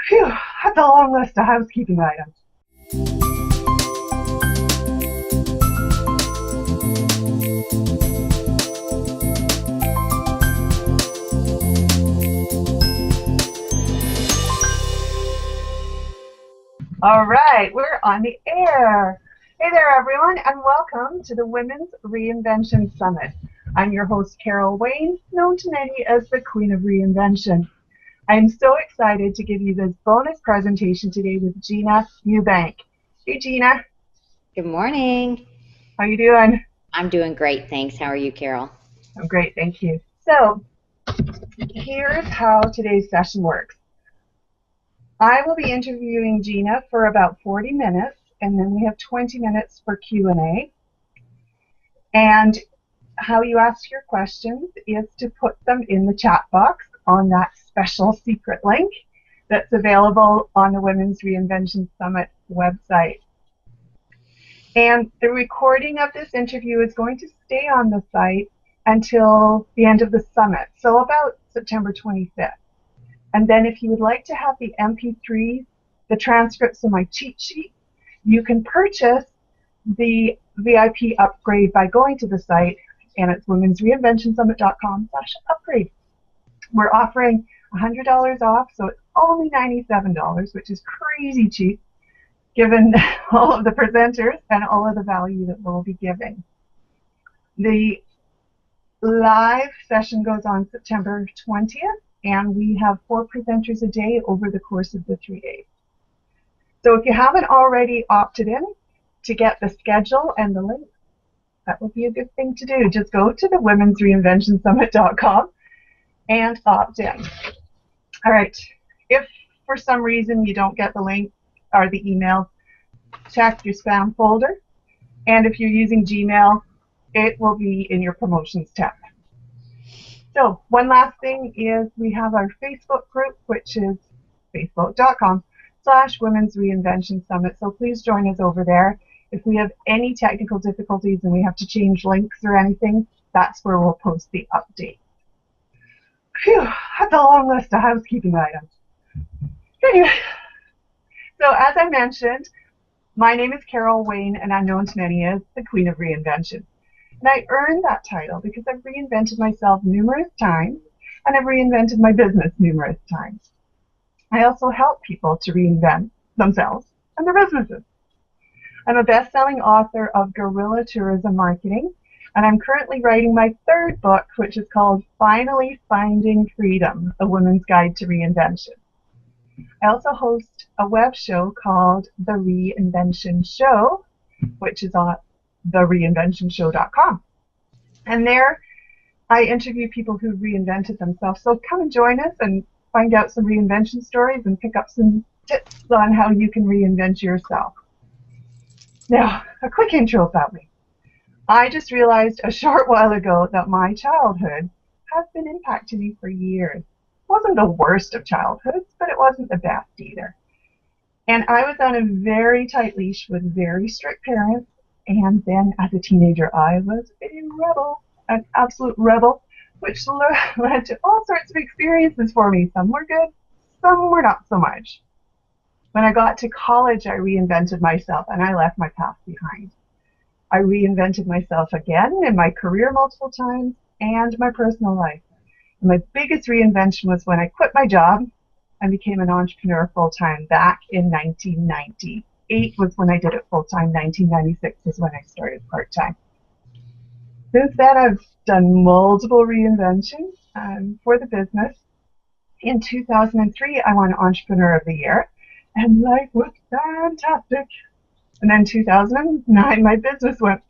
Phew, that's a long list of housekeeping items. All right, we're on the air. Hey there, everyone, and welcome to the Women's Reinvention Summit. I'm your host, Carol Wayne, known to many as the Queen of Reinvention. I'm so excited to give you this bonus presentation today with Gina Eubank. Hey, Gina. Good morning. How you doing? I'm doing great, thanks. How are you, Carol? I'm great, thank you. So, here's how today's session works. I will be interviewing Gina for about 40 minutes, and then we have 20 minutes for Q&A. And how you ask your questions is to put them in the chat box on that special secret link that's available on the Women's Reinvention Summit website. And the recording of this interview is going to stay on the site until the end of the summit, so about September 25th. And then if you would like to have the MP3, the transcripts of my cheat sheet, you can purchase the VIP upgrade by going to the site, and it's womensreinventionsummit.com/upgrade. We're offering $100 off, so it's only $97, which is crazy cheap, given all of the presenters and all of the value that we'll be giving. The live session goes on September 20th, and we have 4 presenters a day over the course of the 3 days. So if you haven't already opted in to get the schedule and the link, that would be a good thing to do. Just go to the womensreinventionsummit.com and opt in. All right, if for some reason you don't get the link or the email, check your spam folder. And if you're using Gmail, it will be in your promotions tab. So one last thing is we have our Facebook group, which is facebook.com/Women's Reinvention Summit. So please join us over there. If we have any technical difficulties and we have to change links or anything, that's where we'll post the update. Phew, that's a long list of housekeeping items. Anyway, so as I mentioned, my name is Carol Wayne, and I'm known to many as the Queen of Reinvention. And I earned that title because I've reinvented myself numerous times, and I've reinvented my business numerous times. I also help people to reinvent themselves and their businesses. I'm a best-selling author of Guerrilla Tourism Marketing, and I'm currently writing my 3rd book, which is called Finally Finding Freedom, A Woman's Guide to Reinvention. I also host a web show called The Reinvention Show, which is on thereinventionshow.com. And there I interview people who reinvented themselves. So come and join us and find out some reinvention stories and pick up some tips on how you can reinvent yourself. Now, a quick intro about me. I just realized a short while ago that my childhood has been impacting me for years. It wasn't the worst of childhoods, but it wasn't the best either. And I was on a very tight leash with very strict parents. And then as a teenager, I was a rebel, an absolute rebel, which led to all sorts of experiences for me. Some were good, some were not so much. When I got to college, I reinvented myself, and I left my past behind. I reinvented myself again in my career multiple times and my personal life. And my biggest reinvention was when I quit my job and became an entrepreneur full-time back in 1990. 8 was when I did it full-time. 1996 is when I started part-time. Since then, I've done multiple reinventions for the business. In 2003, I won Entrepreneur of the Year, and life was fantastic. And then 2009, my business went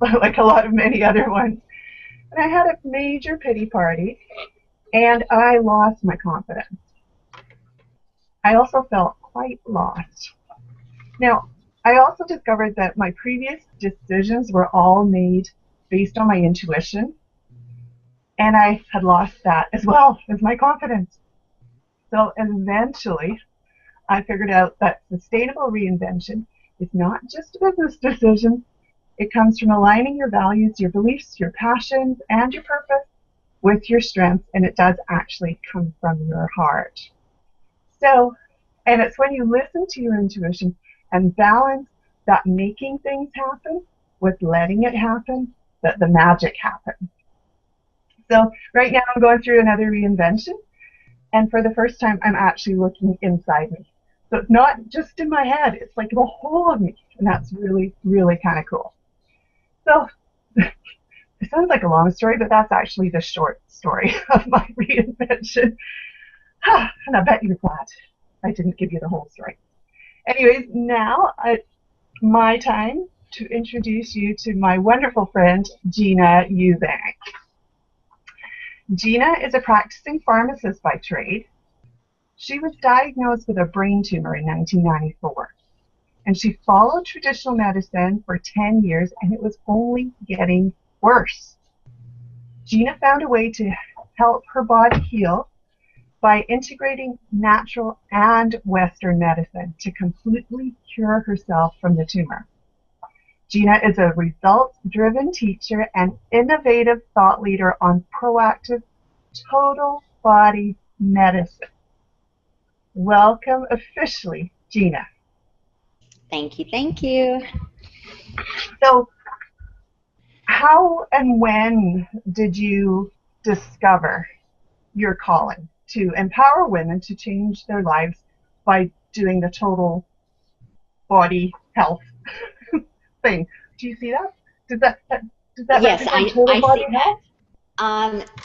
like a lot of many other ones. And I had a major pity party, and I lost my confidence. I also felt quite lost. Now, I also discovered that my previous decisions were all made based on my intuition, and I had lost that as well as my confidence. So eventually, I figured out that sustainable reinvention is not just a business decision. It comes from aligning your values, your beliefs, your passions, and your purpose with your strengths, and it does actually come from your heart. So, and it's when you listen to your intuition and balance that making things happen with letting it happen that the magic happens. So right now I'm going through another reinvention, and for the first time I'm actually looking inside me. So it's not just in my head, it's like the whole of me, and that's really, really kind of cool. So it sounds like a long story, but that's actually the short story of my reinvention. And I bet you're glad I didn't give you the whole story. Anyways, now it's my time to introduce you to my wonderful friend, Gina Eubank. Gina is a practicing pharmacist by trade. She was diagnosed with a brain tumor in 1994, and she followed traditional medicine for 10 years, and it was only getting worse. Gina found a way to help her body heal by integrating natural and Western medicine to completely cure herself from the tumor. Gina is a results-driven teacher and innovative thought leader on proactive total body medicine. Welcome officially, Gina. Thank you. Thank you. So, how and when did you discover your calling to empower women to change their lives by doing the total body health thing? Do you see that? Does that Yes, represent total I body see that. health?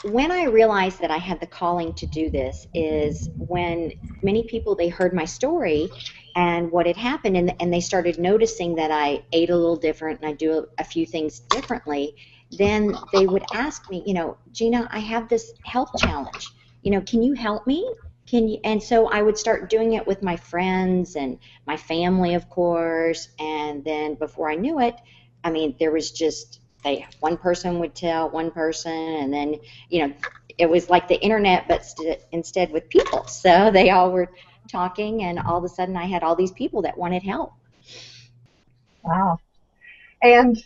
When I realized that I had the calling to do this is when many people, they heard my story and what had happened, and they started noticing that I ate a little different and I do a few things differently. Then they would ask me, Gina, I have this health challenge. Can you help me? Can you? And so I would start doing it with my friends and my family, of course. And then before I knew it, I mean, there was just one person would tell one person, and then it was like the internet, but instead with people. So they all were talking, and all of a sudden I had all these people that wanted help. Wow. And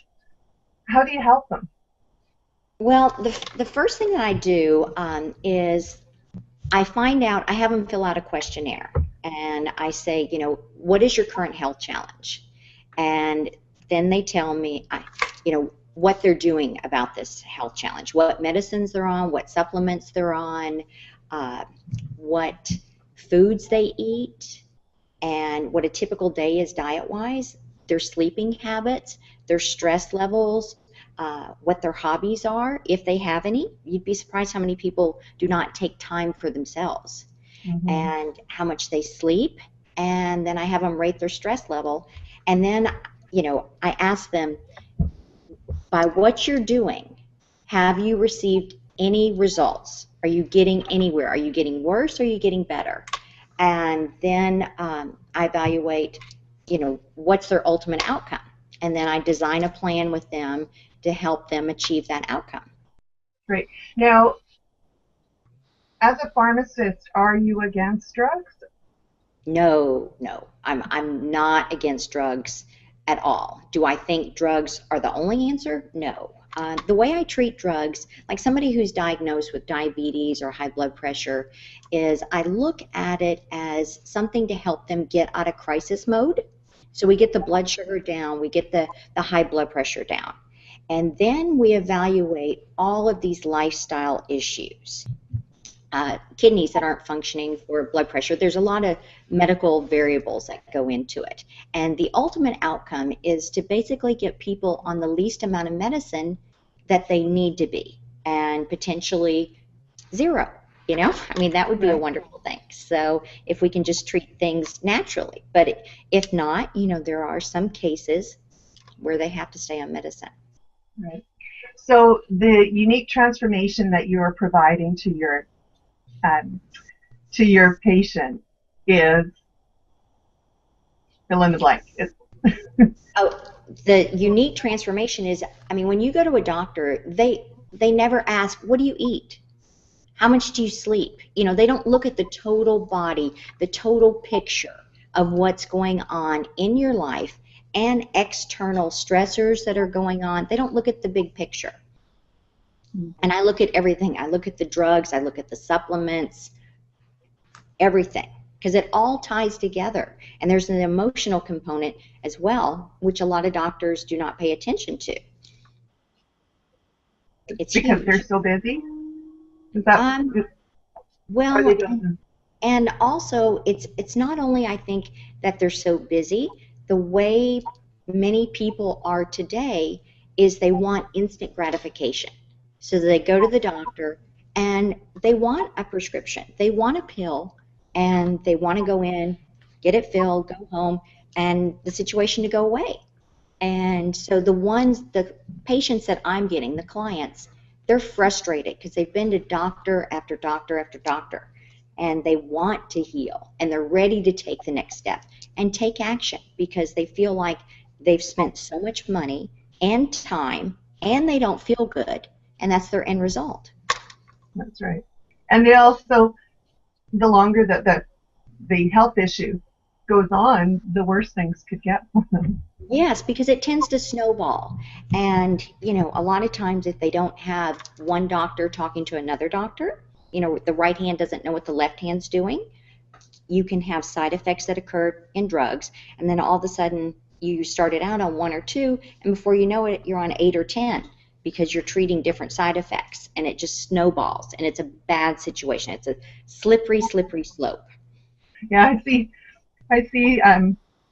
how do you help them? Well, the first thing that I do is I find out, I have them fill out a questionnaire, and I say, what is your current health challenge? And then they tell me, what they're doing about this health challenge, what medicines they're on, what supplements they're on, what foods they eat, and what a typical day is diet-wise, their sleeping habits, their stress levels, what their hobbies are, if they have any. You'd be surprised how many people do not take time for themselves, and how much they sleep. And then I have them rate their stress level. And then, I ask them, by what you're doing, have you received any results? Are you getting anywhere? Are you getting worse or are you getting better? And then I evaluate, what's their ultimate outcome. And then I design a plan with them to help them achieve that outcome. Great. Now, as a pharmacist, are you against drugs? No, I'm not against drugs at all. Do I think drugs are the only answer? No. The way I treat drugs, like somebody who's diagnosed with diabetes or high blood pressure, is I look at it as something to help them get out of crisis mode. So we get the blood sugar down, we get the high blood pressure down. And then we evaluate all of these lifestyle issues. Kidneys that aren't functioning for blood pressure. There's a lot of medical variables that go into it. And the ultimate outcome is to basically get people on the least amount of medicine that they need to be, and potentially zero. I mean, that would be a wonderful thing. So if we can just treat things naturally. But if not, there are some cases where they have to stay on medicine. Right. So the unique transformation that you're providing to your patient is fill in the blank. Oh, the unique transformation is, I mean, when you go to a doctor, they never ask, what do you eat? How much do you sleep? They don't look at the total body, the total picture of what's going on in your life and external stressors that are going on. They don't look at the big picture. And I look at everything. I look at the drugs, I look at the supplements, everything. because it all ties together. And there's an emotional component as well, which a lot of doctors do not pay attention to. It's because huge. they're so busy? Is that, Well, and also it's not only, I think, that they're so busy. The way many people are today is they want instant gratification. So they go to the doctor and they want a prescription. They want a pill and they want to go in, get it filled, go home, and the situation to go away. And so the patients that I'm getting, the clients, they're frustrated because they've been to doctor after doctor after doctor, and they want to heal, and they're ready to take the next step and take action because they feel like they've spent so much money and time, and they don't feel good, and that's their end result. That's right. And they also, the longer that the health issue goes on, the worse things could get for them. Yes, because it tends to snowball. And, a lot of times if they don't have one doctor talking to another doctor, the right hand doesn't know what the left hand's doing, you can have side effects that occur in drugs, and then all of a sudden you started out on 1 or 2, and before you know it, you're on 8 or 10 because you're treating different side effects, and it just snowballs, and it's a bad situation. It's a slippery, slippery slope. Yeah, I see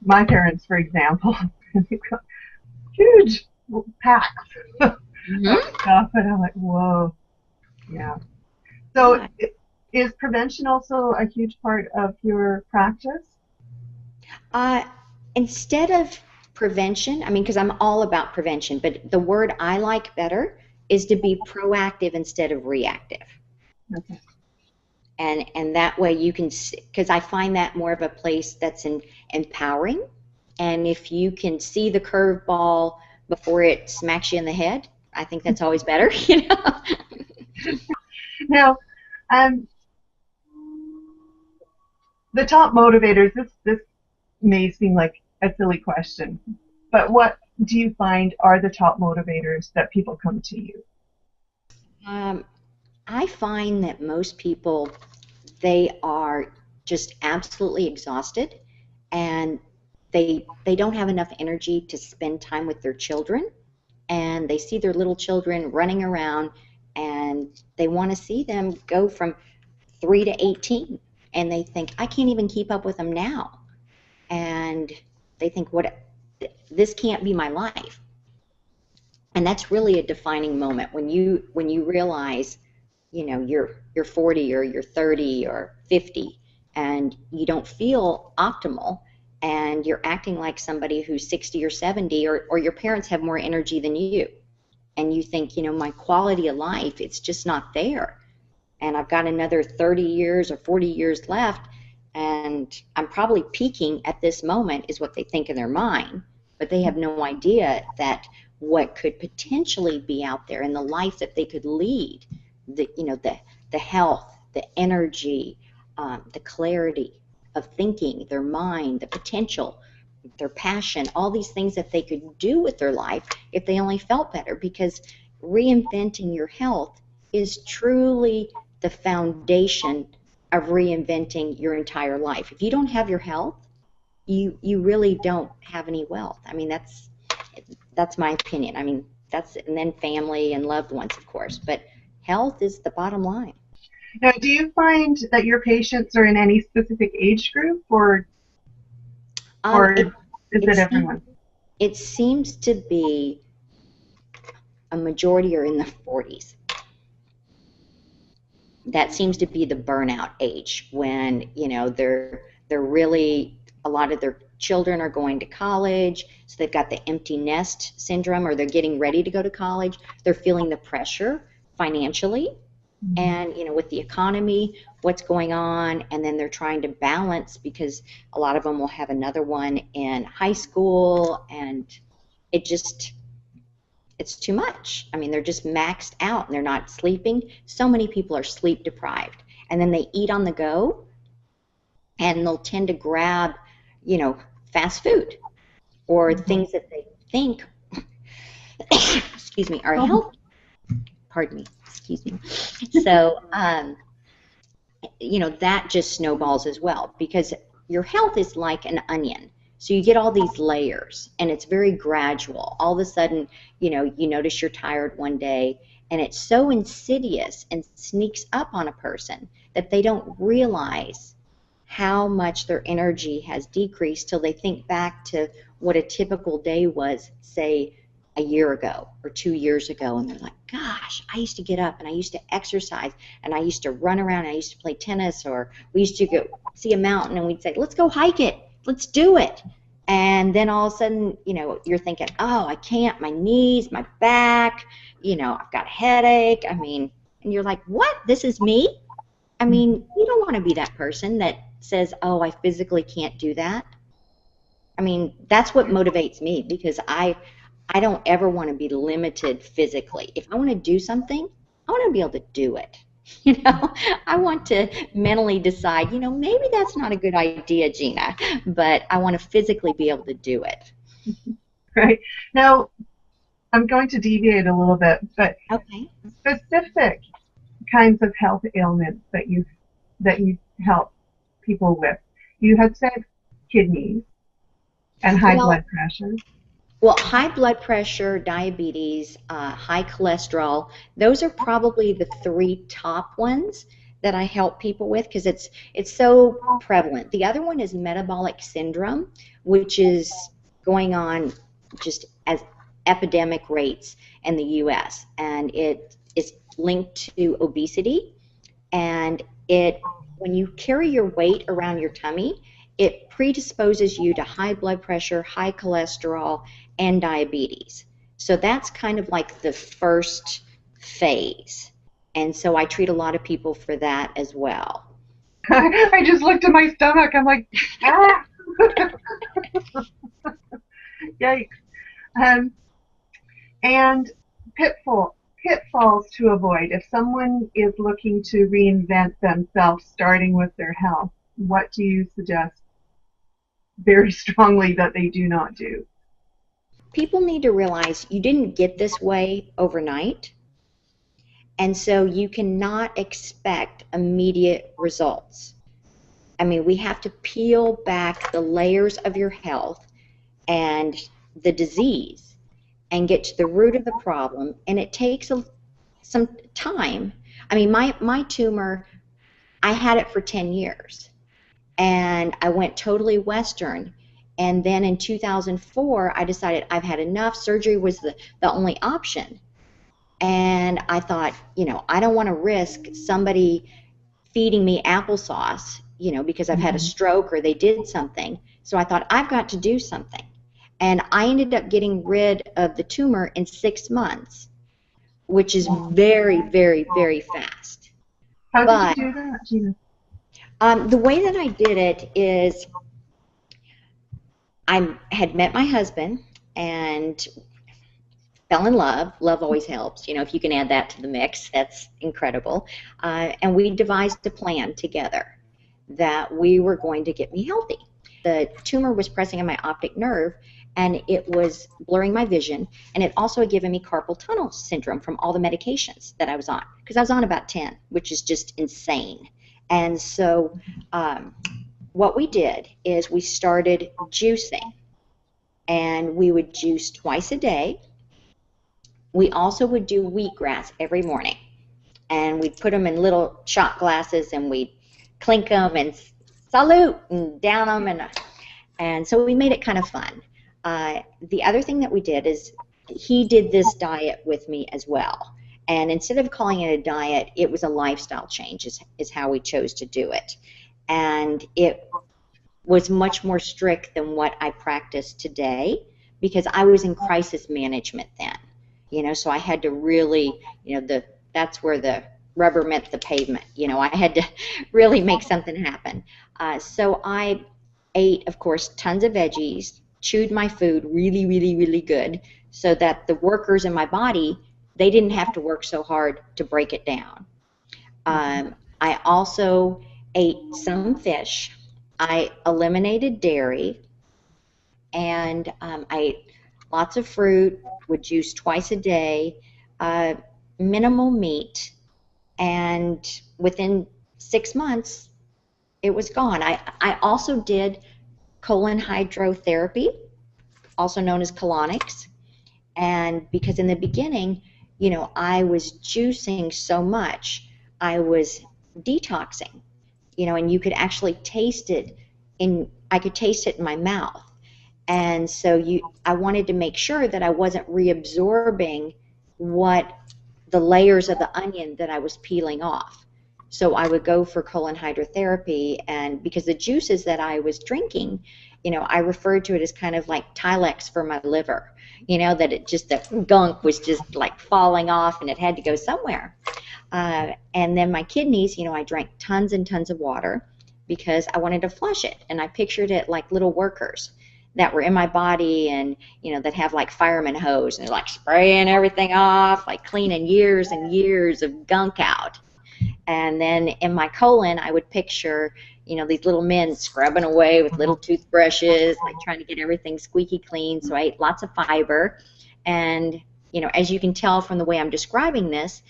my parents, for example, they've got huge packs of stuff, and I'm like, whoa. Yeah. So is prevention also a huge part of your practice? Instead of prevention, because I'm all about prevention, but the word I like better is to be proactive instead of reactive. Okay. And that way you can, because I find that more of a place that's empowering. And if you can see the curveball before it smacks you in the head, I think that's always better, Now, the top motivators, this may seem like a silly question, but what do you find are the top motivators that people come to you? I find that most people, they are just absolutely exhausted, and they don't have enough energy to spend time with their children, and they see their little children running around, and they want to see them go from 3 to 18, and they think, I can't even keep up with them now, and they think, this can't be my life. And that's really a defining moment when you realize, you're 40 or you're 30 or 50 and you don't feel optimal, and you're acting like somebody who's 60 or 70, or your parents have more energy than you, and you think, my quality of life, it's just not there, and I've got another 30 years or 40 years left, and I'm probably peaking at this moment, is what they think in their mind, but they have no idea that what could potentially be out there in the life that they could lead, the health, the energy, the clarity of thinking, their mind, the potential, their passion, all these things that they could do with their life if they only felt better, because reinventing your health is truly the foundation of reinventing your entire life. If you don't have your health, you really don't have any wealth. That's my opinion. And then family and loved ones, of course, but health is the bottom line. Now, do you find that your patients are in any specific age group, or is it everyone? It seems to be a majority are in the 40s. That seems to be the burnout age, when they're really, a lot of their children are going to college, so they've got the empty nest syndrome, or they're getting ready to go to college. They're feeling the pressure financially, and with the economy, what's going on, and then they're trying to balance, because a lot of them will have another one in high school, and it's too much. They're just maxed out, and they're not sleeping. So many people are sleep deprived, and then they eat on the go, and they'll tend to grab fast food or things that they think are healthy. Pardon me, excuse me. So that just snowballs as well, because your health is like an onion. So you get all these layers, and it's very gradual. All of a sudden, you notice you're tired one day, and it's so insidious and sneaks up on a person that they don't realize how much their energy has decreased till they think back to what a typical day was, say, a year ago or 2 years ago, and they're like, gosh, I used to get up and I used to exercise and I used to run around and I used to play tennis, or we used to go see a mountain and we'd say, let's go hike it, let's do it. And then all of a sudden, you're thinking, oh, I can't, my knees, my back, I've got a headache. And you're like, what? This is me? You don't want to be that person that says, oh, I physically can't do that. That's what motivates me, because I don't ever want to be limited physically. If I want to do something, I want to be able to do it. I want to mentally decide, maybe that's not a good idea, Gina, but I want to physically be able to do it. Right. Now, I'm going to deviate a little bit, but okay. Specific kinds of health ailments that you help people with. You had said kidneys and high blood pressure. Well, high blood pressure, diabetes, high cholesterol, those are probably the 3 top ones that I help people with, because it's so prevalent. The other one is metabolic syndrome, which is going on just as epidemic rates in the U.S., and it is linked to obesity, and when you carry your weight around your tummy, it predisposes you to high blood pressure, high cholesterol, and diabetes. So that's kind of like the first phase. And so I treat a lot of people for that as well. I just looked at my stomach. I'm like, ah! Yikes. And pitfalls to avoid. If someone is looking to reinvent themselves, starting with their health, what do you suggest very strongly that they do not do? People need to realize you didn't get this way overnight, and so you cannot expect immediate results. We have to peel back the layers of your health and the disease and get to the root of the problem, and it takes some time. My tumor, I had it for 10 years, and I went totally Western. And then in 2004, I decided I've had enough. Surgery was the only option. And I thought, I don't want to risk somebody feeding me applesauce, because I've had a stroke or they did something. So I thought, I've got to do something. And I ended up getting rid of the tumor in 6 months, which is very, very, very fast. How did you do that, Gina? The way that I did it is I had met my husband and fell in love. Love always helps. If you can add that to the mix, that's incredible. And we devised a plan together that we were going to get me healthy. The tumor was pressing on my optic nerve, and it was blurring my vision, and it also had given me carpal tunnel syndrome from all the medications that I was on, because I was on about 10, which is just insane. And so what we did is we started juicing, and we would juice twice a day. We also would do wheatgrass every morning, and we'd put them in little shot glasses, and we'd clink them and salute and down them, and so we made it kind of fun. The other thing that we did is he did this diet with me as well, and instead of calling it a diet, it was a lifestyle change is how we chose to do it. And it was much more strict than what I practice today, because I was in crisis management then, so I had to really, that's where the rubber met the pavement. I had to really make something happen. So I ate, of course, tons of veggies, chewed my food really, really, really good, so that the workers in my body, they didn't have to work so hard to break it down. I also ate some fish. I eliminated dairy, and I ate lots of fruit, would juice twice a day, minimal meat, and within 6 months, it was gone. I also did colon hydrotherapy, also known as colonics. And because in the beginning, I was juicing so much, I was detoxing, and you could actually taste it I could taste it in my mouth. And so I wanted to make sure that I wasn't reabsorbing what the layers of the onion that I was peeling off. So I would go for colon hydrotherapy, and because the juices that I was drinking, I referred to it as kind of like Tilex for my liver, that the gunk was just like falling off and it had to go somewhere. And then my kidneys, I drank tons and tons of water because I wanted to flush it. And I pictured it like little workers that were in my body, and that have like fireman hose, and they're like spraying everything off, like cleaning years and years of gunk out. And then in my colon, I would picture these little men scrubbing away with little toothbrushes, like trying to get everything squeaky clean. So I ate lots of fiber. And as you can tell from the way I'm describing this,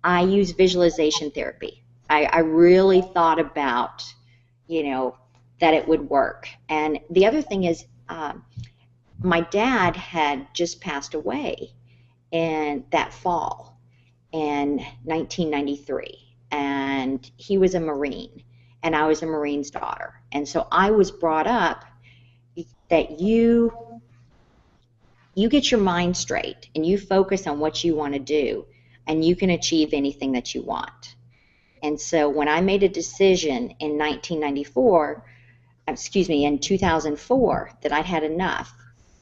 I use visualization therapy. I really thought about that it would work. And the other thing is, my dad had just passed away in that fall in 1993, and he was a Marine, and I was a Marine's daughter. And so I was brought up that you get your mind straight and you focus on what you want to do, and you can achieve anything that you want. And so when I made a decision in 2004 that I'd had enough,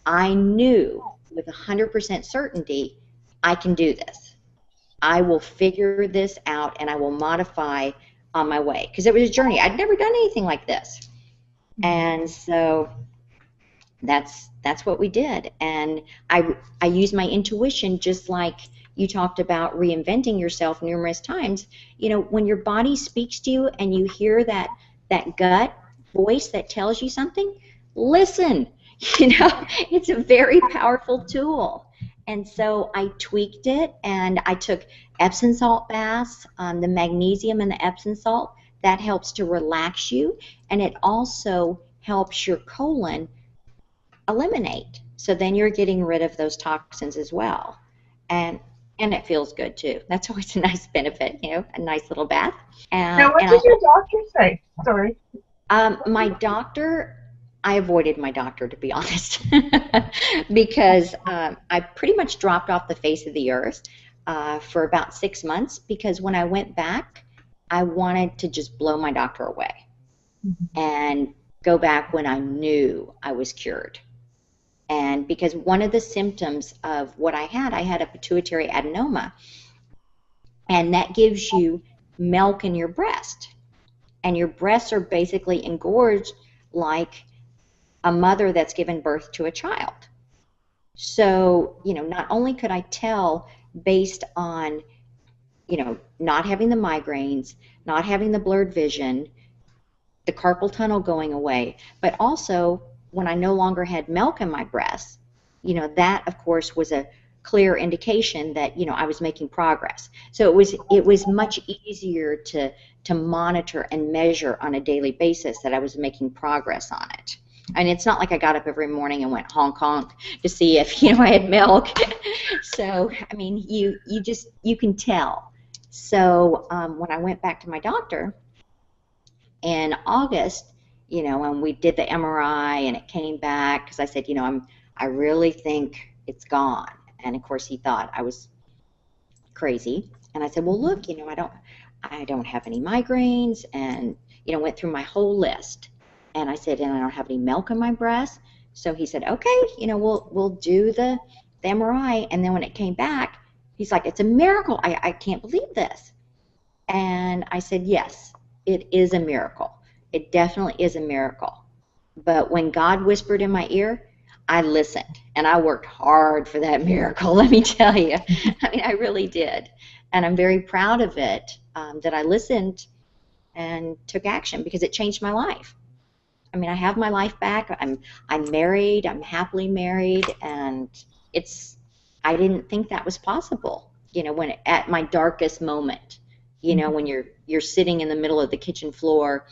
I knew with 100% certainty, I can do this. I will figure this out, and I will modify on my way, because it was a journey. I'd never done anything like this. And so that's what we did. And I used my intuition, just like you talked about reinventing yourself numerous times. When your body speaks to you and you hear that gut voice that tells you something, listen. It's a very powerful tool. And so I tweaked it, and I took Epsom salt baths. The magnesium in the Epsom salt, that helps to relax you, and it also helps your colon eliminate. So then you're getting rid of those toxins as well. And it feels good too. That's always a nice benefit, a nice little bath. Now, what did your doctor say? Sorry. My doctor, I avoided my doctor, to be honest, because I pretty much dropped off the face of the earth for about 6 months, because when I went back, I wanted to just blow my doctor away and go back when I knew I was cured. And because one of the symptoms of what I had a pituitary adenoma, and that gives you milk in your breast, and your breasts are basically engorged like a mother that's given birth to a child. So, not only could I tell based on, not having the migraines, not having the blurred vision, the carpal tunnel going away, but also when I no longer had milk in my breasts, that of course was a clear indication that, I was making progress. So it was much easier to monitor and measure on a daily basis that I was making progress on it. And it's not like I got up every morning and went honk honk to see if I had milk. So I mean, you can tell. So when I went back to my doctor in August, and we did the MRI, and it came back, because I said, I really think it's gone. And of course he thought I was crazy. And I said, well, look, I don't have any migraines, and went through my whole list. And I said, and I don't have any milk in my breast. So he said, okay, we'll do the MRI. And then when it came back, he's like, it's a miracle. I can't believe this. And I said, yes, it is a miracle. It definitely is a miracle. But when God whispered in my ear, I listened, and I worked hard for that miracle, let me tell you. I mean, I really did. And I'm very proud of it, that I listened and took action, because it changed my life. I mean, I have my life back. I'm married. I'm happily married, and I didn't think that was possible, when at my darkest moment. you know, when you're sitting in the middle of the kitchen floor,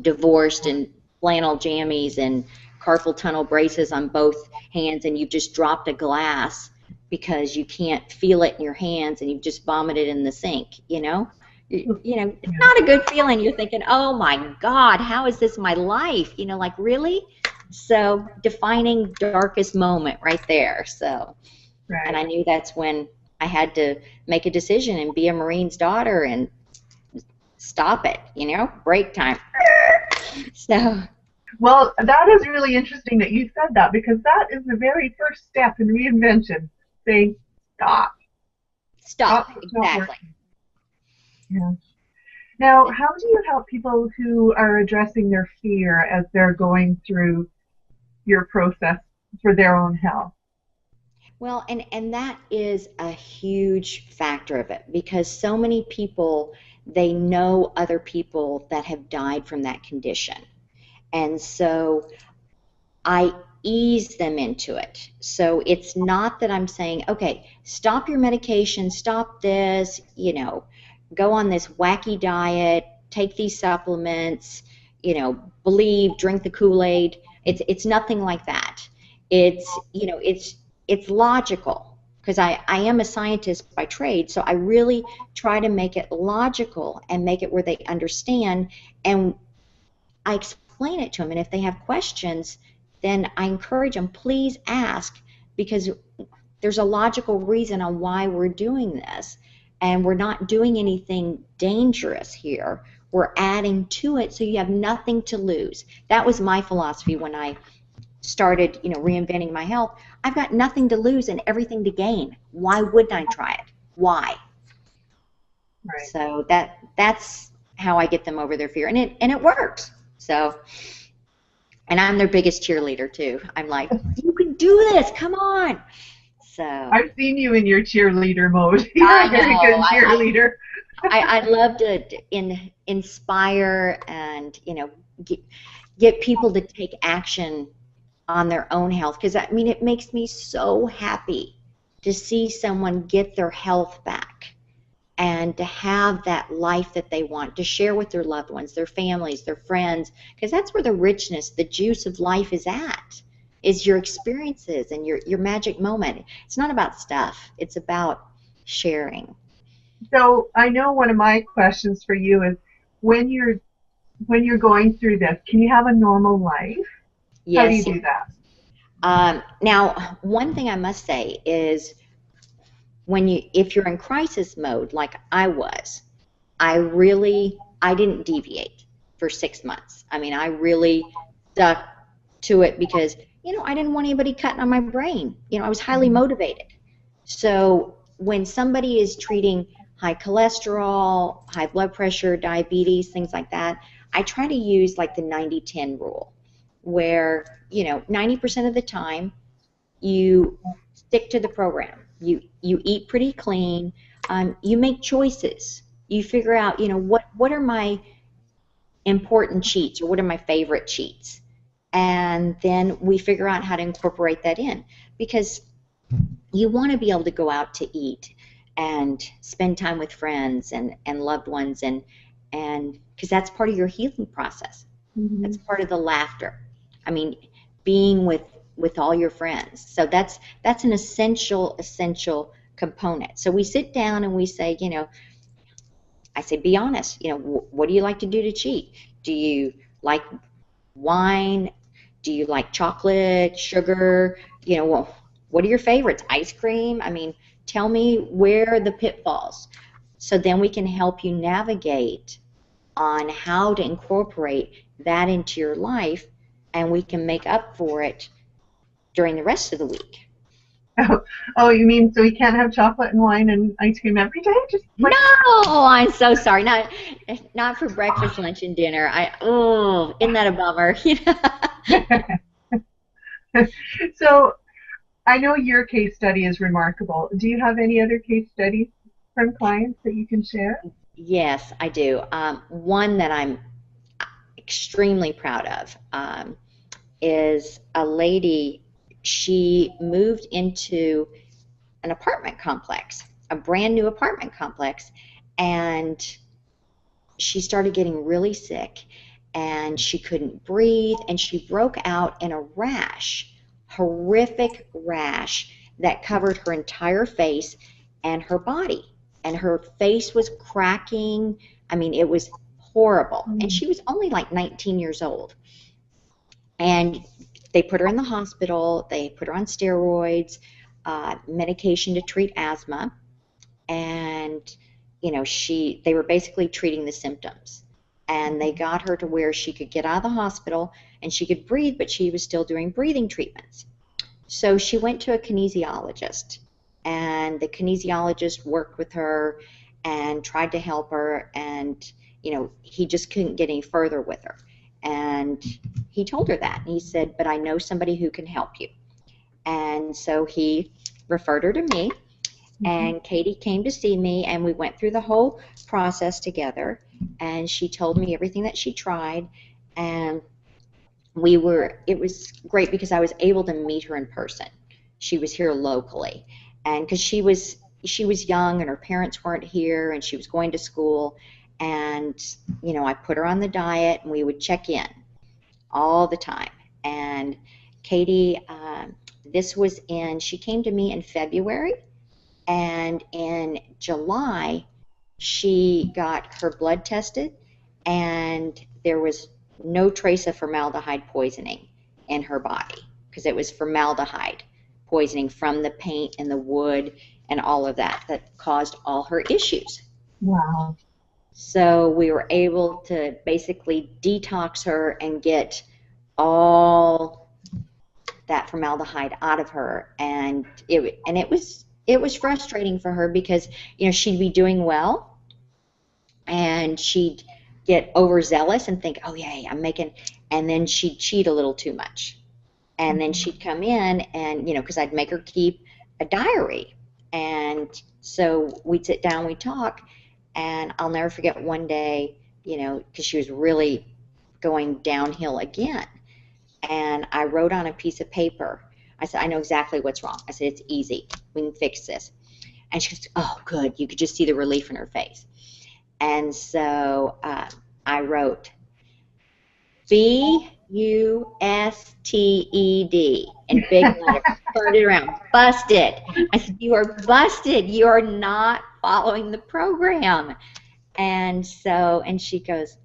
divorced and flannel jammies and carpal tunnel braces on both hands, and you've just dropped a glass because you can't feel it in your hands and you've just vomited in the sink, you know? You know, it's not a good feeling. You're thinking, oh my God, how is this my life? You know, like, really? So defining darkest moment right there. So, and I knew that's when I had to make a decision and be a Marine's daughter and stop it, you know, break time. So. Well, that is really interesting that you said that, because that is the very first step in reinvention. Say, stop. Stop, exactly. Yeah. Now, how do you help people who are addressing their fear as they're going through your process for their own health? Well, and that is a huge factor of it, because so many people, they know other people that have died from that condition. And so I ease them into it. So it's not that I'm saying, okay, stop your medication, stop this, you know, go on this wacky diet, take these supplements, you know, believe, drink the Kool-Aid. It's nothing like that. It's, you know, it's logical, because I am a scientist by trade, so I really try to make it logical and make it where they understand, and I explain it to them. And if they have questions, then I encourage them, please ask, because there's a logical reason on why we're doing this, and we're not doing anything dangerous here. We're adding to it, so you have nothing to lose. That was my philosophy when I started, you know, reinventing my health. I've got nothing to lose and everything to gain. Why wouldn't I try it? Why? Right. So that's how I get them over their fear, and it works. So, and I'm their biggest cheerleader too. I'm like, you can do this, come on. So I've seen you in your cheerleader mode. You're a very good cheerleader. I love to inspire and, you know, get people to take action on their own health, because I mean, it makes me so happy to see someone get their health back and to have that life that they want, to share with their loved ones, their families, their friends, because that's where the richness, the juice of life is at, is your experiences and your magic moment. It's not about stuff. It's about sharing. So I know one of my questions for you is, when you're going through this, can you have a normal life? How do you Yes. do that? Now, one thing I must say is, if you're in crisis mode like I was, I didn't deviate for 6 months. I mean, I really stuck to it because, you know, I didn't want anybody cutting on my brain. You know, I was highly motivated. So when somebody is treating high cholesterol, high blood pressure, diabetes, things like that, I try to use like the 90-10 rule, where, you know, 90% of the time you stick to the program. You eat pretty clean. You make choices. You figure out, you know, what are my important cheats, or what are my favorite cheats, and then we figure out how to incorporate that in, because you want to be able to go out to eat and spend time with friends and loved ones, and because that's part of your healing process. Mm-hmm. That's part of the laughter. I mean, being with all your friends. So that's an essential component. So we sit down and we say, you know, I say, be honest. You know, what do you like to do to cheat? Do you like wine? Do you like chocolate, sugar? You know, well, what are your favorites? Ice cream? I mean, tell me where are the pitfalls. So then we can help you navigate on how to incorporate that into your life, and we can make up for it during the rest of the week. Oh, you mean so we can't have chocolate and wine and ice cream every day? Just like... No, I'm so sorry. Not for breakfast, lunch, and dinner. Isn't that a bummer? So I know your case study is remarkable. Do you have any other case studies from clients that you can share? Yes, I do. One that I'm extremely proud of is a lady. She moved into an apartment complex, a brand new apartment complex, and she started getting really sick, and she couldn't breathe, and she broke out in a rash, horrific rash that covered her entire face and her body. And her face was cracking. I mean, it was horrible. And she was only like 19 years old. And they put her in the hospital. They put her on steroids, medication to treat asthma. And, you know, they were basically treating the symptoms. And they got her to where she could get out of the hospital and she could breathe, but she was still doing breathing treatments. So she went to a kinesiologist, and the kinesiologist worked with her and tried to help her, and, you know, he just couldn't get any further with her. And he told her that. And he said, but I know somebody who can help you. And so he referred her to me, and Katie came to see me, and we went through the whole process together, and she told me everything that she tried, and it was great because I was able to meet her in person. She was here locally, and because she was young and her parents weren't here and she was going to school, and, you know, I put her on the diet and we would check in all the time. And Katie, she came to me in February, and in July she got her blood tested, and there was no trace of formaldehyde poisoning in her body, because it was formaldehyde poisoning from the paint and the wood and all of that caused all her issues. Wow. So we were able to basically detox her and get all that formaldehyde out of her, and it was frustrating for her because, you know, she'd be doing well and she'd get overzealous and think, oh yeah, I'm making, and then she'd cheat a little too much. And then she'd come in and, you know, because I'd make her keep a diary. And so we'd sit down, we'd talk, and I'll never forget one day, you know, because she was really going downhill again. And I wrote on a piece of paper, I said, I know exactly what's wrong. I said, it's easy. We can fix this. And she goes, oh, good. You could just see the relief in her face. And so I wrote, Busted, in big letters, turned it around, busted. I said, you are busted. You are not following the program. And she goes,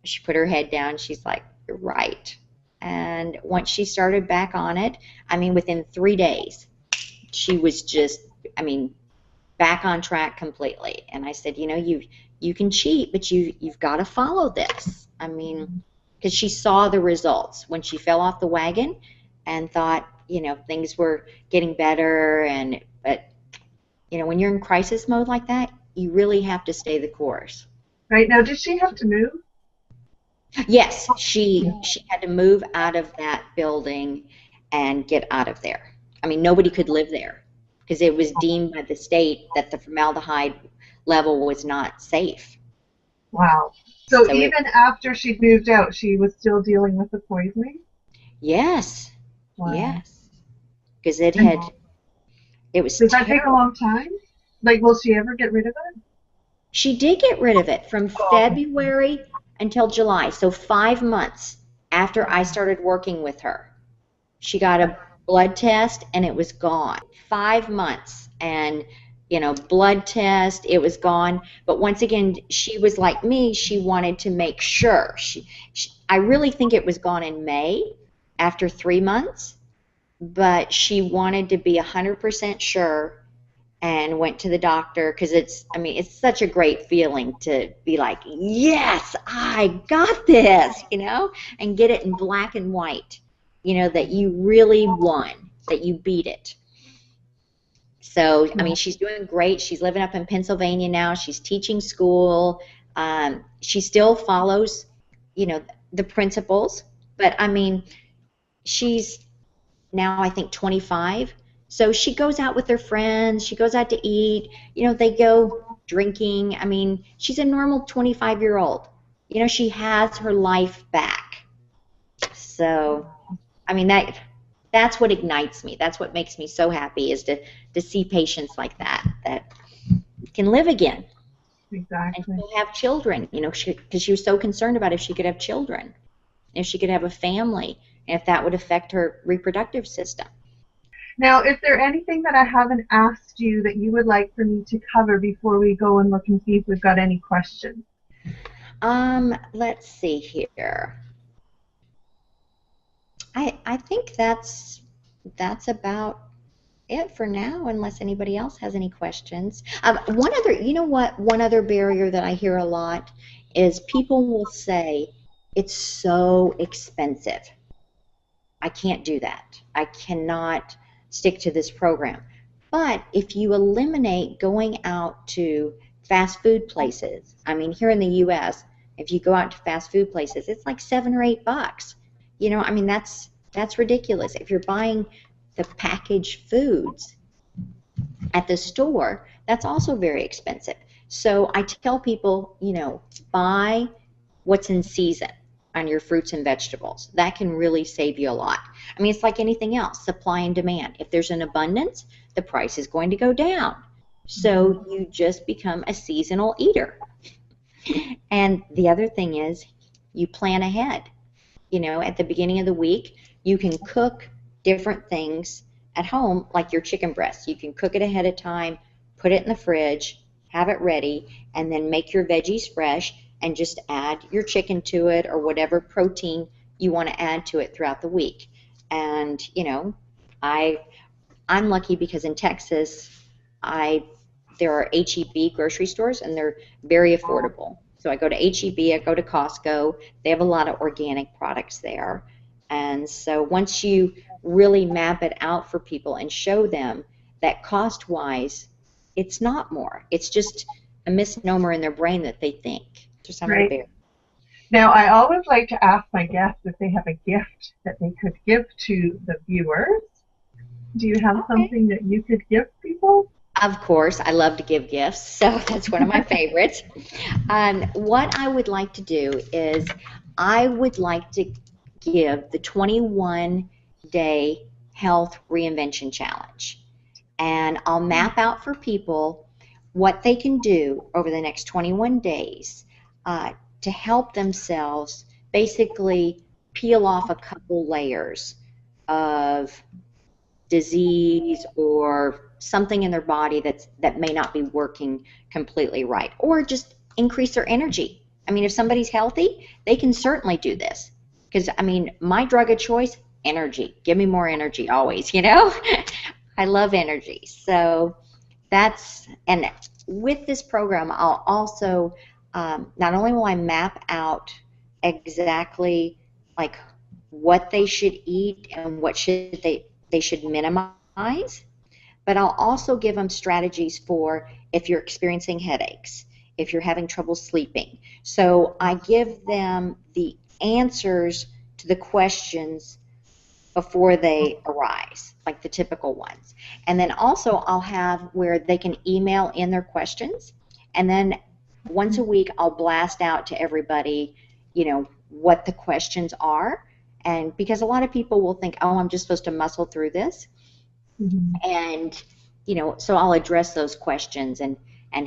she put her head down. She's like, you're right. And once she started back on it, I mean, within 3 days, she was just, I mean, back on track completely. And I said, you know, you can cheat, but you've got to follow this. I mean, because she saw the results when she fell off the wagon and thought, you know, things were getting better. But, you know, when you're in crisis mode like that, you really have to stay the course. Right. Now, did she have to move? Yes, she had to move out of that building and get out of there. I mean, nobody could live there because it was deemed by the state that the formaldehyde level was not safe. Wow. So even after she'd moved out, she was still dealing with the poisoning? Yes. Wow. Yes. Because it was Does that take a long time? Like, will she ever get rid of it? She did get rid of it from February until July, so 5 months after I started working with her. She got a blood test and it was gone. 5 months, and, you know, blood test, it was gone. But once again, she was like me. She wanted to make sure. I really think it was gone in May after 3 months, but she wanted to be 100% sure and went to the doctor, because it's such a great feeling to be like, yes, I got this, you know, and get it in black and white, you know, that you really won, that you beat it. So, I mean, she's doing great. She's living up in Pennsylvania now. She's teaching school. She still follows, you know, the principles, but I mean, she's now, I think, 25. So she goes out with her friends. She goes out to eat. You know, they go drinking. I mean, she's a normal 25-year-old. You know, she has her life back. So, I mean, that's what ignites me. That's what makes me so happy, is to see patients like that can live again. And exactly. she'll have children, you know, because she was so concerned about if she could have children, if she could have a family, and if that would affect her reproductive system. Now, is there anything that I haven't asked you that you would like for me to cover before we go and look and see if we've got any questions? Let's see here. I think that's about it for now, unless anybody else has any questions. One other, you know what? One other barrier that I hear a lot is people will say it's so expensive. I can't do that. I cannot stick to this program. But if you eliminate going out to fast food places, I mean, here in the U.S., if you go out to fast food places, it's like $7 or $8. You know, I mean, that's ridiculous. If you're buying the packaged foods at the store, that's also very expensive. So I tell people, you know, buy what's in season on your fruits and vegetables. That can really save you a lot. I mean, it's like anything else, supply and demand. If there's an abundance, the price is going to go down. So you just become a seasonal eater. And the other thing is you plan ahead. You know, at the beginning of the week, you can cook different things at home, like your chicken breast. You can cook it ahead of time, put it in the fridge, have it ready, and then make your veggies fresh and just add your chicken to it or whatever protein you want to add to it throughout the week. And, you know, I'm lucky because in Texas, there are H-E-B grocery stores and they're very affordable. So I go to H-E-B, I go to Costco. They have a lot of organic products there. And so once you really map it out for people and show them that cost-wise, it's not more. It's just a misnomer in their brain that they think. To some of the Right. barriers. Now, I always like to ask my guests if they have a gift that they could give to the viewers. Do you have Okay. something that you could give people? Of course, I love to give gifts, so that's one of my favorites. What I would like to do is I would like to give the 21-day health reinvention challenge. And I'll map out for people what they can do over the next 21 days to help themselves basically peel off a couple layers of disease or something in their body that may not be working completely right, or just increase their energy. I mean, if somebody's healthy, they can certainly do this. Because, I mean, my drug of choice, energy. Give me more energy always, you know? I love energy. So and with this program, I'll also, not only will I map out exactly like what they should eat and what should they should minimize, but I'll also give them strategies for if you're experiencing headaches, if you're having trouble sleeping. So I give them the answers to the questions before they arise, like the typical ones. And then also I'll have where they can email in their questions, and then once a week I'll blast out to everybody, you know, what the questions are. And because a lot of people will think, oh, I'm just supposed to muscle through this. Mm-hmm. And, you know, so I'll address those questions and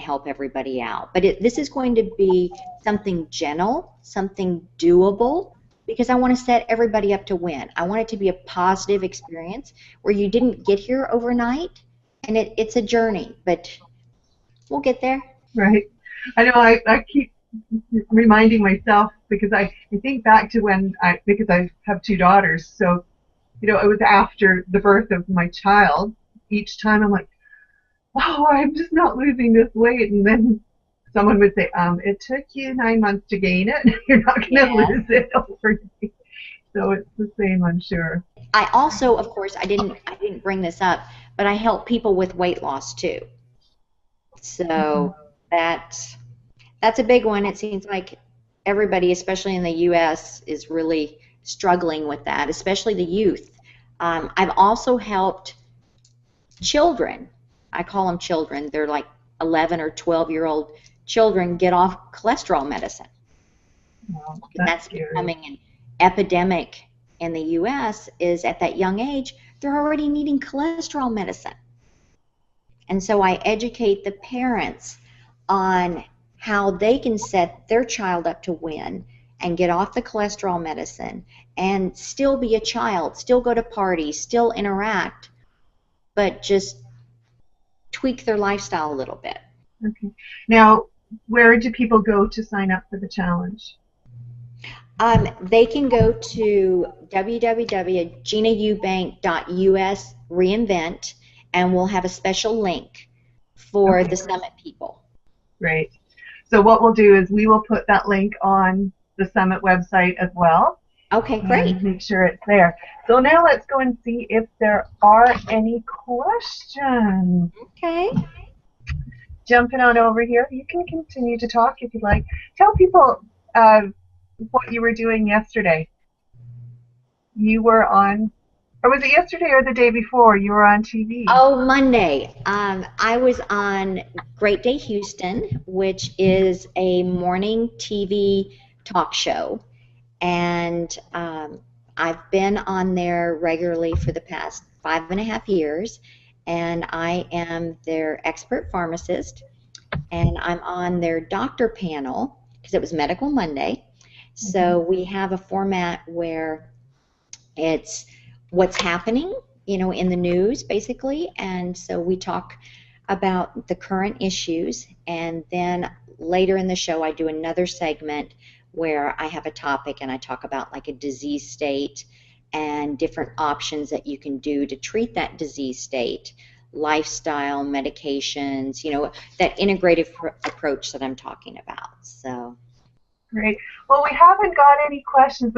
help everybody out. But this is going to be something gentle, something doable, because I want to set everybody up to win. I want it to be a positive experience where you didn't get here overnight, and it's a journey, but we'll get there. Right. I know I keep reminding myself because I think back to because I have two daughters, so it was after the birth of my child. Each time I'm like, oh, I'm just not losing this weight. And then someone would say, it took you 9 months to gain it. You're not going to Yes. lose it overnight. So it's the same, I'm sure. I also, of course, I didn't bring this up, but I help people with weight loss too. Mm-hmm. So that's a big one. It seems like everybody, especially in the U.S., is really struggling with that, especially the youth. I've also helped children. I call them children. They're like 11 or 12-year-old children get off cholesterol medicine. Wow, And that's that's scary. becoming an epidemic in the U.S. is at that young age, they're already needing cholesterol medicine. And so I educate the parents on how they can set their child up to win and get off the cholesterol medicine and still be a child, still go to parties, still interact, but just tweak their lifestyle a little bit. Okay. Now, where do people go to sign up for the challenge? They can go to www.ginaubank.us Reinvent, and we'll have a special link for the summit people. Great. So what we'll do is we will put that link on the summit website as well. Okay, great. Make sure it's there. So now let's go and see if there are any questions. Okay. Jumping on over here. You can continue to talk if you'd like. Tell people what you were doing yesterday. You were on, or was it yesterday or the day before? You were on TV. Oh, Monday. I was on Great Day Houston, which is a morning TV talk show. And I've been on there regularly for the past 5.5 years. And I am their expert pharmacist. And I'm on their doctor panel because it was Medical Monday. So we have a format where it's what's happening, in the news, basically. And so we talk about the current issues. And then later in the show, I do another segment where I have a topic and I talk about like a disease state and different options that you can do to treat that disease state, lifestyle, medications, that integrative approach that I'm talking about. So. Great. Well, we haven't got any questions.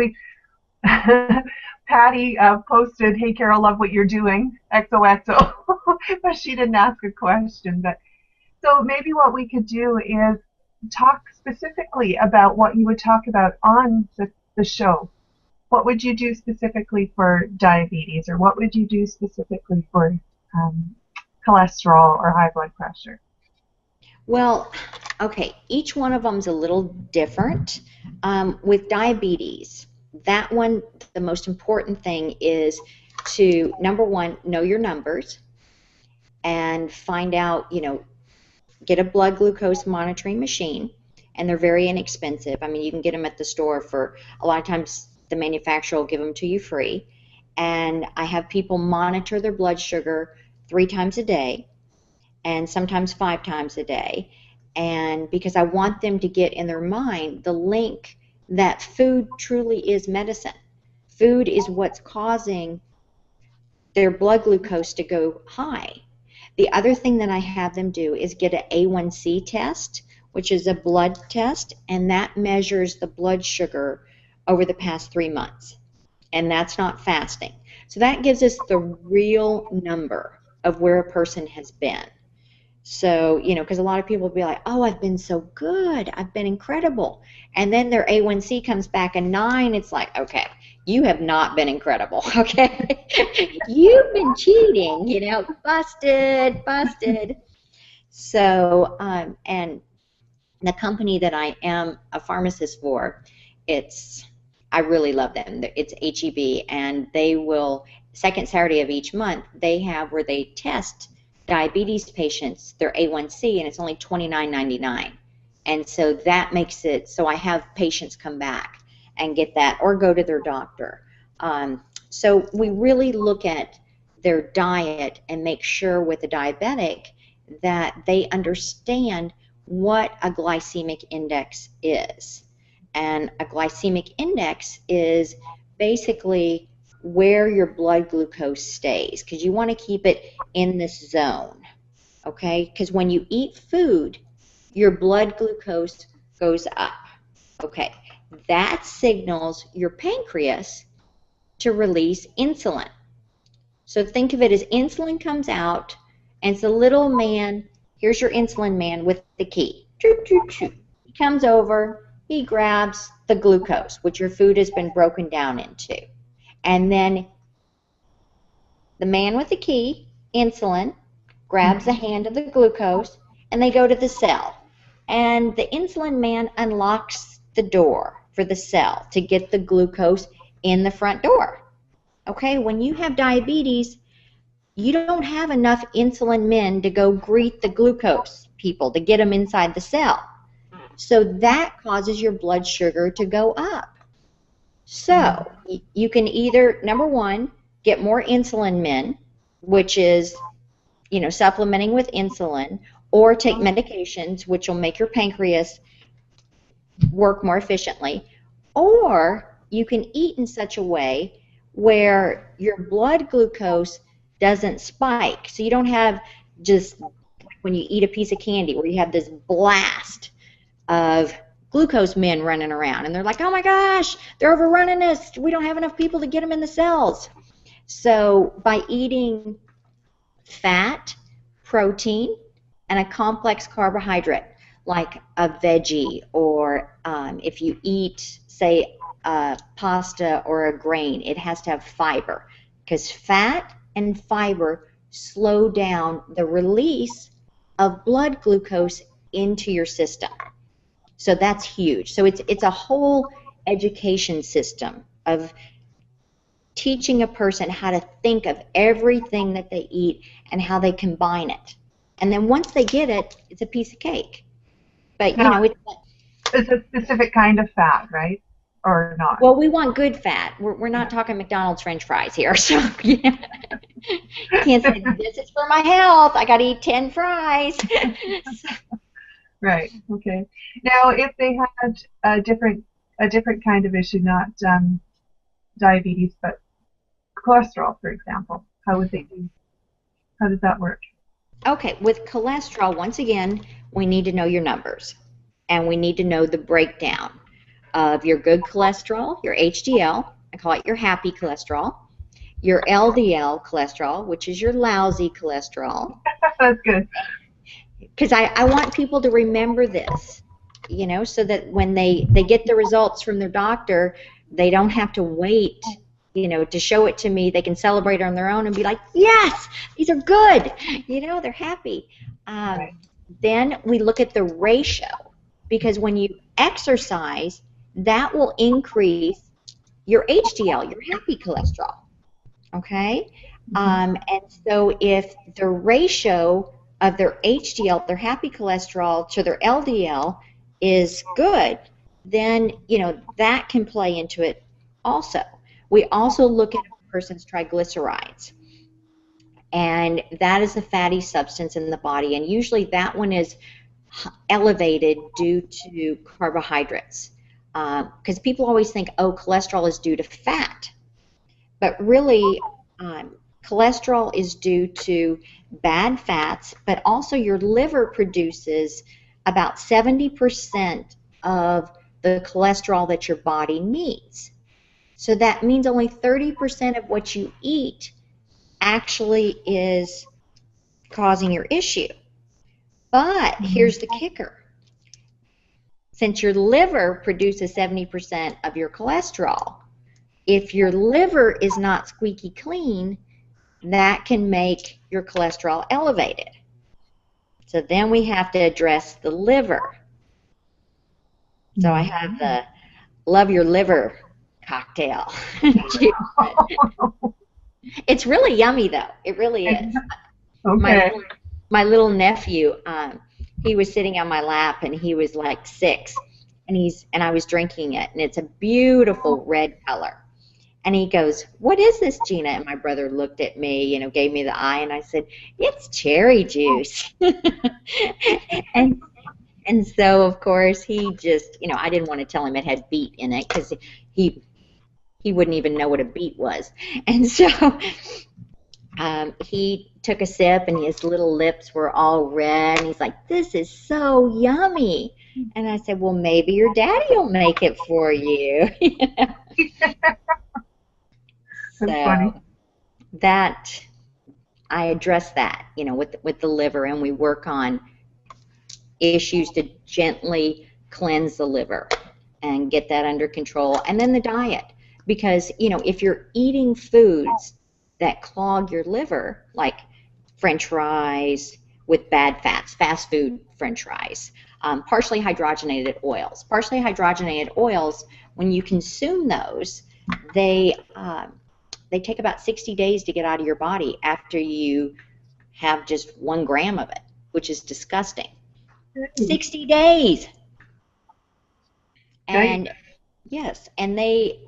Patty posted, "Hey Carol, love what you're doing, XOXO," but she didn't ask a question. But so maybe what we could do is talk specifically about what you would talk about on the show. What would you do specifically for diabetes, or what would you do specifically for cholesterol or high blood pressure? Well, okay, each one of them is a little different. With diabetes, that one, the most important thing is to, number one, know your numbers and find out, get a blood glucose monitoring machine, and they're very inexpensive. I mean, you can get them at the store for, a lot of times the manufacturer will give them to you free. And I have people monitor their blood sugar 3 times a day and sometimes 5 times a day. And because I want them to get in their mind the link that food truly is medicine. Food is what's causing their blood glucose to go high. The other thing that I have them do is get an A1C test, which is a blood test, and that measures the blood sugar over the past 3 months. And that's not fasting. So that gives us the real number of where a person has been. So, because a lot of people will be like, "Oh, I've been so good. I've been incredible." And then their A1C comes back a 9. It's like, okay, you have not been incredible, okay? You've been cheating, busted. So, and the company that I am a pharmacist for, I really love them. It's HEB, and they will, second Saturday of each month, they have where they test diabetes patients, their A1C, and it's only $29.99. And so that makes it so I have patients come back and get that or go to their doctor. So we really look at their diet and make sure with a diabetic that they understand what a glycemic index is. And a glycemic index is basically where your blood glucose stays, because you want to keep it in this zone, okay? Because when you eat food, your blood glucose goes up, okay? That signals your pancreas to release insulin. So think of it as insulin comes out, and it's a little man, here's your insulin man with the key. He comes over, he grabs the glucose, which your food has been broken down into. And then the man with the key, insulin, grabs a hand of the glucose, and they go to the cell. And the insulin man unlocks the door for the cell to get the glucose in the front door. Okay, when you have diabetes, you don't have enough insulin men to go greet the glucose people to get them inside the cell. So that causes your blood sugar to go up. So you can either, number one, get more insulin men, which is, supplementing with insulin, or take medications, which will make your pancreas work more efficiently, or you can eat in such a way where your blood glucose doesn't spike. So you don't have just like when you eat a piece of candy where you have this blast of glucose men running around and they're like, oh my gosh, they're overrunning us. We don't have enough people to get them in the cells. So by eating fat, protein, and a complex carbohydrate like a veggie, or if you eat, say, pasta or a grain, it has to have fiber, because fat and fiber slow down the release of blood glucose into your system. So that's huge. So it's a whole education system of teaching a person how to think of everything that they eat and how they combine it. And then once they get it, it's a piece of cake. But, now, it's a specific kind of fat, right? Or not? Well, we want good fat. We're not talking McDonald's French fries here. So, yeah. Can't say, this is for my health. I got to eat 10 fries. Right. Okay. Now, if they had a different kind of issue, not diabetes, but cholesterol, for example, how would they do? How does that work? Okay. With cholesterol, once again, we need to know your numbers, and we need to know the breakdown of your good cholesterol, your HDL, I call it your happy cholesterol, your LDL cholesterol, which is your lousy cholesterol. That's good. Because I want people to remember this, so that when they get the results from their doctor, they don't have to wait, to show it to me. They can celebrate on their own and be like, yes, these are good. They're happy. Right. Then we look at the ratio, because when you exercise, that will increase your HDL, your happy cholesterol. Okay? And so if the ratio of their HDL, their happy cholesterol, to their LDL is good, then, that can play into it also. We also look at a person's triglycerides. And that is a fatty substance in the body. And usually that one is elevated due to carbohydrates. Because people always think, oh, cholesterol is due to fat. But really, cholesterol is due to bad fats, but also your liver produces about 70% of the cholesterol that your body needs. So that means only 30% of what you eat actually is causing your issue. But here's the kicker. Since your liver produces 70% of your cholesterol, if your liver is not squeaky clean, that can make your cholesterol elevated. So then we have to address the liver. So I have the Love Your Liver cocktail. It's really yummy, though. It really is. Okay. My little nephew, he was sitting on my lap, and he was like 6, and I was drinking it, and it's a beautiful red color. And he goes, what is this, Gina? And my brother looked at me, gave me the eye, and I said, it's cherry juice. and so, of course, he just, I didn't want to tell him it had beet in it, because he wouldn't even know what a beet was. And so he took a sip, and his little lips were all red, and he's like, this is so yummy. And I said, well, maybe your daddy will make it for you. So that I address that, with the liver, and we work on issues to gently cleanse the liver and get that under control. And then the diet, because, if you're eating foods that clog your liver, like French fries with bad fats, fast food French fries, partially hydrogenated oils. Partially hydrogenated oils, when you consume those, they take about 60 days to get out of your body after you have just 1 gram of it, which is disgusting. 60 days. And yes, and they,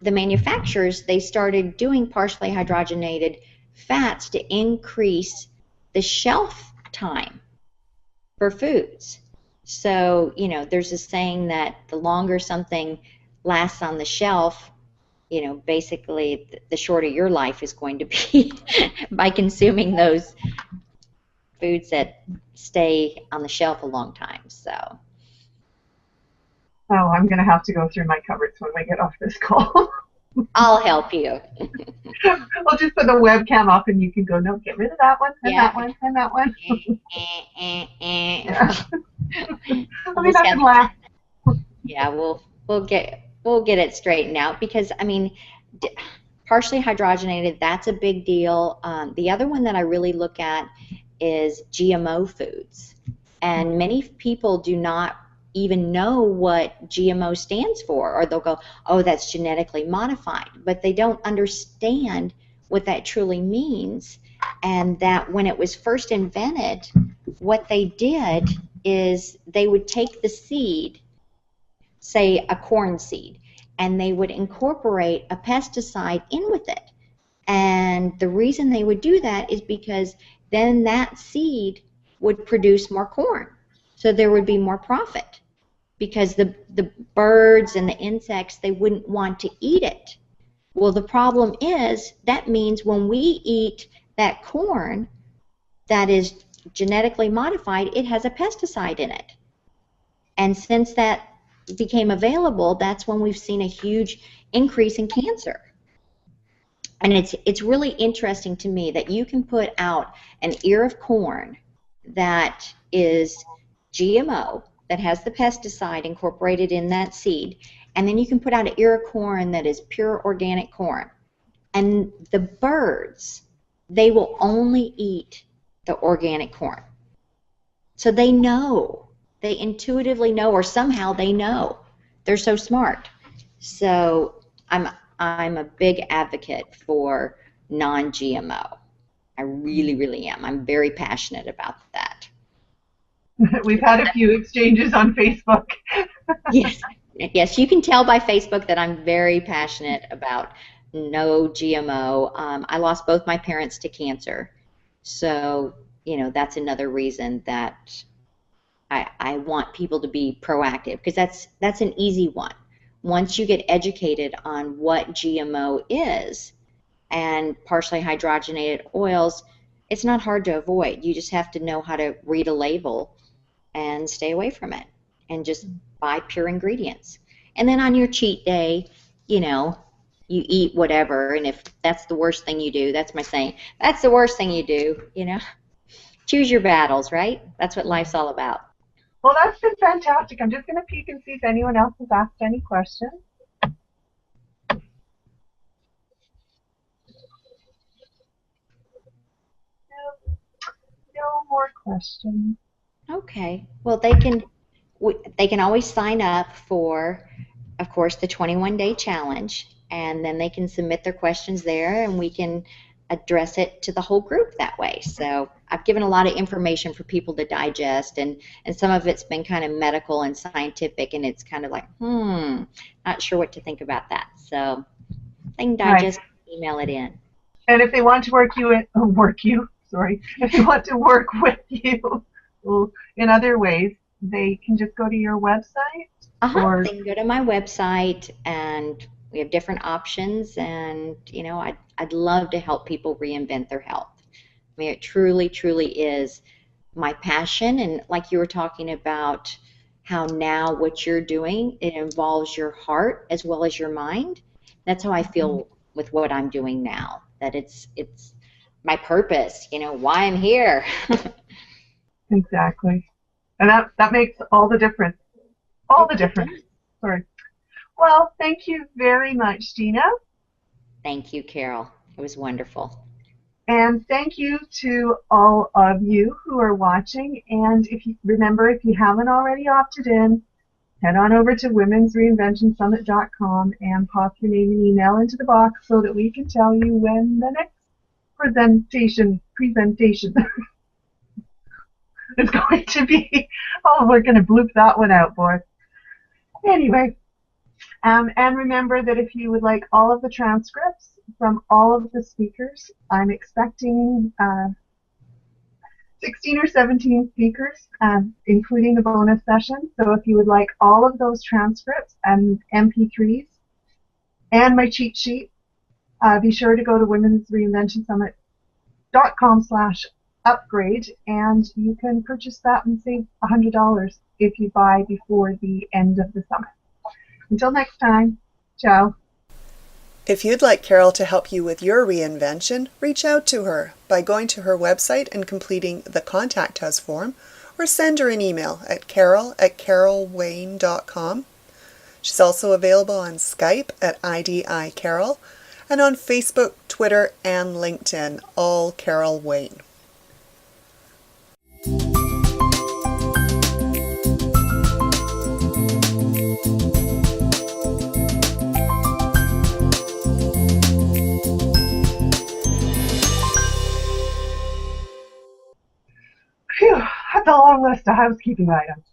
the manufacturers, they started doing partially hydrogenated fats to increase the shelf time for foods. So, you know, there's a saying that the longer something lasts on the shelf, you know, basically the shorter your life is going to be by consuming those foods that stay on the shelf a long time. So, Oh, I'm going to have to go through my cupboards when we get off this call. I'll help you. I'll just put the webcam up and you can go, no, get rid of that one, and Yeah. that one, and that one. Yeah. I mean, I can laugh. Yeah, we'll get it straightened out because I mean, partially hydrogenated, that's a big deal. The other one that I really look at is GMO foods, and many people do not even know what GMO stands for, or they'll go, oh, that's genetically modified, but they don't understand what that truly means, and that when it was first invented, what they did is they would take the seed, say a corn seed, and they would incorporate a pesticide in with it. And the reason they would do that is because then that seed would produce more corn. So there would be more profit because the birds and the insects, they wouldn't want to eat it. Well, the problem is that means when we eat that corn that is genetically modified, it has a pesticide in it. And since that became available, that's when we've seen a huge increase in cancer. And it's really interesting to me that you can put out an ear of corn that is GMO, that has the pesticide incorporated in that seed, and then you can put out an ear of corn that is pure organic corn. And the birds, they will only eat the organic corn. So they know, they intuitively know, or somehow they know. They're so smart. So I'm a big advocate for non-GMO. I really, really am. I'm very passionate about that. We've had a few exchanges on Facebook. Yes, yes, you can tell by Facebook that I'm very passionate about no GMO. I lost both my parents to cancer, so you know that's another reason that I want people to be proactive, because that's an easy one. Once you get educated on what GMO is and partially hydrogenated oils, it's not hard to avoid. You just have to know how to read a label and stay away from it and just buy pure ingredients. And then on your cheat day, you know, you eat whatever, and if that's the worst thing you do, that's my saying, that's the worst thing you do, you know. Choose your battles, right? That's what life's all about. Well, that's been fantastic. I'm just going to peek and see if anyone else has asked any questions. No more questions. Okay. Well, they can always sign up for, of course, the 21-day challenge, and then they can submit their questions there, and we can address it to the whole group that way. So I've given a lot of information for people to digest, and some of it's been kind of medical and scientific, and it's kind of like, not sure what to think about that. So they can digest, email it in. And if they want to if they want to work with you in other ways, they can just go to your website? Or they can go to my website, and we have different options, and you know, I'd love to help people reinvent their health. I mean, it truly, truly is my passion, and like you were talking about how now what you're doing, it involves your heart as well as your mind. That's how I feel with what I'm doing now, that it's my purpose, you know, why I'm here. Exactly. And that makes all the difference. All the difference. Sorry. Well, thank you very much, Gina. Thank you, Carol. It was wonderful. And thank you to all of you who are watching. And if you haven't already opted in, head on over to womensreinventionsummit.com and pop your name and email into the box so that we can tell you when the next presentation is going to be. Oh, we're going to bloop that one out, boy. Anyway, and remember that if you would like all of the transcripts from all of the speakers, I'm expecting 16 or 17 speakers, including the bonus session. So if you would like all of those transcripts and MP3s and my cheat sheet, be sure to go to womensreinventionsummit.com/upgrade, and you can purchase that and save $100 if you buy before the end of the summit. Until next time, ciao. If you'd like Carol to help you with your reinvention, reach out to her by going to her website and completing the Contact Us form, or send her an email at carol@carolwayne.com. She's also available on Skype at IDICarol, and on Facebook, Twitter, and LinkedIn, all Carol Wayne. Phew, that's a long list of housekeeping items.